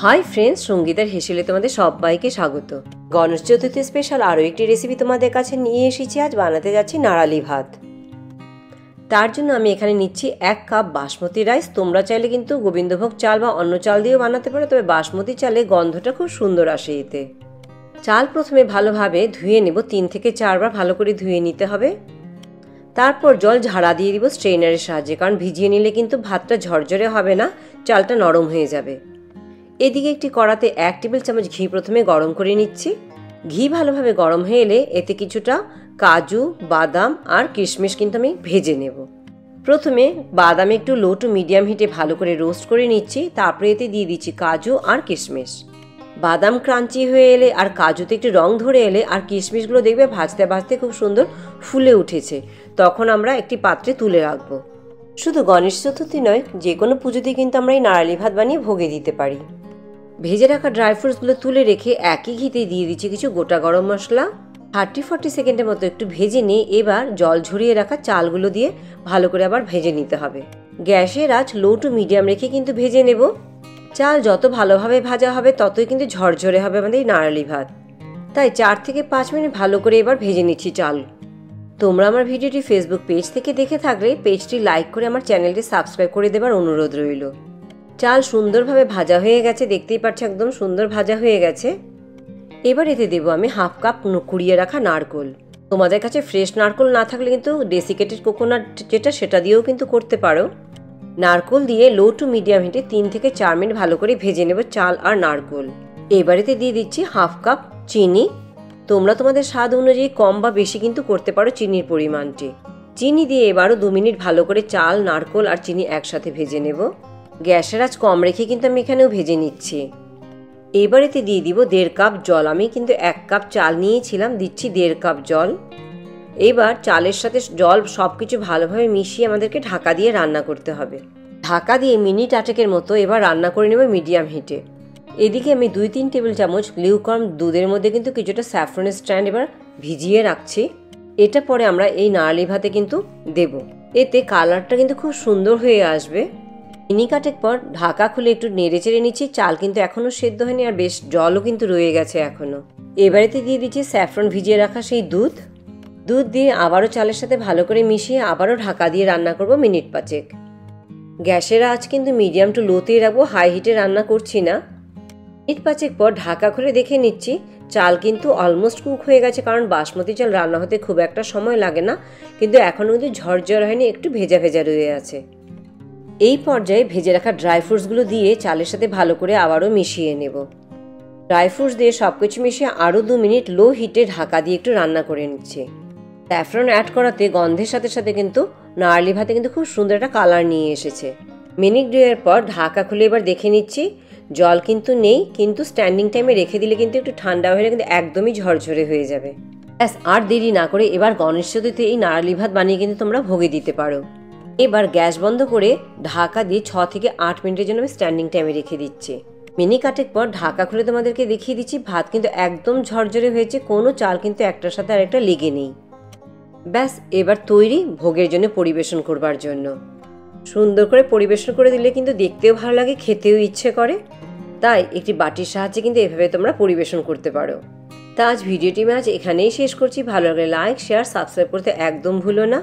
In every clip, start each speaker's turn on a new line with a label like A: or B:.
A: Hi friends, সঙ্গীতার হেসেলে তোমাদের সবাইকে স্বাগত। গণেশ চতুর্থী স্পেশাল আরও একটি রেসিপি তোমাদের কাছে নিয়ে এসেছি। আজ বানাতে যাচ্ছি নাড়ালি ভাত। তার জন্য আমি এখানে নিচ্ছি 1 কাপ বাসমতি রাইস। তোমরা চাইলে কিন্তু গোবিন্দভোগ চাল বা অন্য চাল দিয়েও বানাতে পারো, তবে বাসমতি চালে গন্ধটা খুব সুন্দর আসে এতে। চাল প্রথমে ভালোভাবে ধুয়ে নেব, 3 থেকে 4 বার ভালো করে ধুয়ে নিতে হবে। তারপর জল ঝাড়া দিয়ে দিব স্ট্রেনারের সাহায্যে, কারণ ভিজিয়ে নিলে কিন্তু ভাতটা ঝরঝরে হবে না, চালটা নরম হয়ে যাবে। এদিকে একটি কড়াতে 1 টেবিল চামচ ঘি প্রথমে গরম করে নিচ্ছি। ঘি ভালোভাবে গরম হয়ে এলে এতে কিছুটা কাজু, বাদাম আর কিশমিশ কিন্তু আমি ভেজে নেব। প্রথমে বাদামে একটু লো টু মিডিয়াম হিটে ভালো করে রোস্ট করে নিচ্ছি। তারপরে এতে দিয়ে দিচ্ছি কাজু আর কিশমিশ। বাদাম ক্রাঞ্চি হয়ে এলে আর কাজুতে একটু রং ধরে এলে আর কিশমিশগুলো দেখবে ভাজতে ভাজতে খুব সুন্দর ফুলে উঠেছে, তখন আমরা একটি পাত্রে তুলে রাখবো। শুধু গণেশ চতুর্থী নয়, যে কোনো পুজোতে কিন্তু আমরা এই নাড়ালি ভাত বানিয়ে ভোগে দিতে পারি। ভেজে রাখা ড্রাই ফ্রুটসগুলো তুলে রেখে একই ঘিতে দিয়ে দিচ্ছি কিছু গোটা গরম মশলা। 30-40 সেকেন্ডের মতো একটু ভেজে নিয়ে এবার জল ঝরিয়ে রাখা চালগুলো দিয়ে ভালো করে আবার ভেজে নিতে হবে। গ্যাসের আঁচ লো টু মিডিয়াম রেখে কিন্তু ভেজে নেব। চাল যত ভালোভাবে ভাজা হবে ততই কিন্তু ঝরঝরে হবে আমাদের এই নাড়ালি ভাত। তাই 4 থেকে 5 মিনিট ভালো করে এবার ভেজে নিচ্ছি চাল। তোমরা আমার ভিডিওটি ফেসবুক পেজ থেকে দেখে থাকলে পেজটি লাইক করে আমার চ্যানেলটি সাবস্ক্রাইব করে দেবার অনুরোধ রইল। চাল সুন্দরভাবে ভাজা হয়ে গেছে, দেখতেই পাচ্ছ একদম সুন্দর ভাজা হয়ে গেছে। এবার এতে দেবো আমি 1/2 কাপ কুড়িয়ে রাখা নারকোল। তোমাদের কাছে ফ্রেশ নারকোল না থাকলে কিন্তু ডেসিকেটেড কোকোনাট যেটা, সেটা দিয়েও কিন্তু করতে পারো। নারকোল দিয়ে লো টু মিডিয়াম হিটে 3 থেকে 4 মিনিট ভালো করে ভেজে নেব চাল আর নারকোল। এবার এতে দিয়ে দিচ্ছি 1/2 কাপ চিনি। তোমরা তোমাদের স্বাদ অনুযায়ী কম বা বেশি কিন্তু করতে পারো চিনির পরিমাণটি। চিনি দিয়ে এবারও 2 মিনিট ভালো করে চাল, নারকোল আর চিনি একসাথে ভেজে নেব। গ্যাসের আঁচ কম রেখে কিন্তু আমি এখানেও ভেজে নিচ্ছি। এবার এতে দিয়ে দিব 1.5 কাপ জল। আমি কিন্তু 1 কাপ চাল নিয়েছিলাম, দিচ্ছি 1.5 কাপ জল। এবার চালের সাথে জল সবকিছু ভালোভাবে মিশিয়ে আমাদেরকে ঢাকা দিয়ে রান্না করতে হবে। ঢাকা দিয়ে মিনিট 8 মতো এবার রান্না করে নেব মিডিয়াম হিটে। এদিকে আমি 2-3 টেবিল চামচ লিউকওয়ার্ম দুধের মধ্যে কিন্তু কিছুটা স্যাফরনের স্ট্র্যান্ড এবার ভিজিয়ে রাখছি। এটা পরে আমরা এই নাড়ালি ভাতে কিন্তু দেব। এতে কালারটা কিন্তু খুব সুন্দর হয়ে আসবে। মিনিট পর ঢাকা খুলে একটু নেড়ে চেড়ে নিচ্ছি। চাল কিন্তু এখনো সেদ্ধ হয়নি আর বেশ জলও কিন্তু রয়ে গেছে এখনো। এবারেতে দিয়ে দিচ্ছি স্যাফরন ভিজিয়ে রাখা সেই দুধ। দুধ দিয়ে আবারও চালের সাথে ভালো করে মিশিয়ে আবারও ঢাকা দিয়ে রান্না করব মিনিট 5। গ্যাসের আঁচ কিন্তু মিডিয়াম টু লোতেই রাখবো, হাই হিটে রান্না করছি না। মিনিট 5 পর ঢাকা খুলে দেখে নিচ্ছি চাল কিন্তু অলমোস্ট কুক হয়ে গেছে, কারণ বাসমতি চাল রান্না হতে খুব একটা সময় লাগে না, কিন্তু এখনো কিন্তু ঝরঝর হয়নি, একটু ভেজা ভেজা রয়ে আছে। এই পর্যায়ে ভেজে রাখা ড্রাই ফ্রুটসগুলো দিয়ে চালের সাথে ভালো করে আবারও মিশিয়ে নেব। ড্রাই ফ্রুটস দিয়ে সবকিছু মিশিয়ে আরও 2 মিনিট লো হিটে ঢাকা দিয়ে একটু রান্না করে নিচ্ছি। স্যাফরন অ্যাড করাতে গন্ধের সাথে সাথে কিন্তু নাড়ালি ভাতে কিন্তু খুব সুন্দর একটা কালার নিয়ে এসেছে। মিনিট 2 পর ঢাকা খুলে এবার দেখে নিচ্ছি জল কিন্তু নেই, কিন্তু স্ট্যান্ডিং টাইমে রেখে দিলে কিন্তু একটু ঠান্ডা হয়ে কিন্তু একদমই ঝরঝরে হয়ে যাবে। ব্যাস, আর দেরি না করে এবার গণেশ চতুর্থীতে এই নাড়ালি ভাত বানিয়ে কিন্তু তোমরা ভোগে দিতে পারো। এবার গ্যাস বন্ধ করে ঢাকা দিয়ে 6 থেকে 8 মিনিটের জন্য আমি স্ট্যান্ডিং টাইমে রেখে দিচ্ছি। মিনিট 8 পর ঢাকা খুলে তোমাদেরকে দেখিয়ে দিচ্ছি ভাত কিন্তু একদম ঝরঝরে হয়েছে, কোনো চাল কিন্তু একটার সাথে আরেকটা লেগে নেই। ব্যাস, এবার তৈরি ভোগের জন্য পরিবেশন করবার জন্য। সুন্দর করে পরিবেশন করে দিলে কিন্তু দেখতেও ভালো লাগে, খেতেও ইচ্ছে করে। তাই একটি বাটির সাহায্যে কিন্তু এভাবে তোমরা পরিবেশন করতে পারো। তা আজ ভিডিওটি আমি এখানেই শেষ করছি। ভালো লাগলে লাইক, শেয়ার, সাবস্ক্রাইব করতে একদম ভুলো না।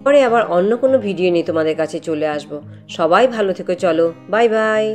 A: পরে আবার অন্য কোনো ভিডিও নিয়ে তোমাদের কাছে চলে আসবো। সবাই ভালো থেকো, চলো বাই বাই।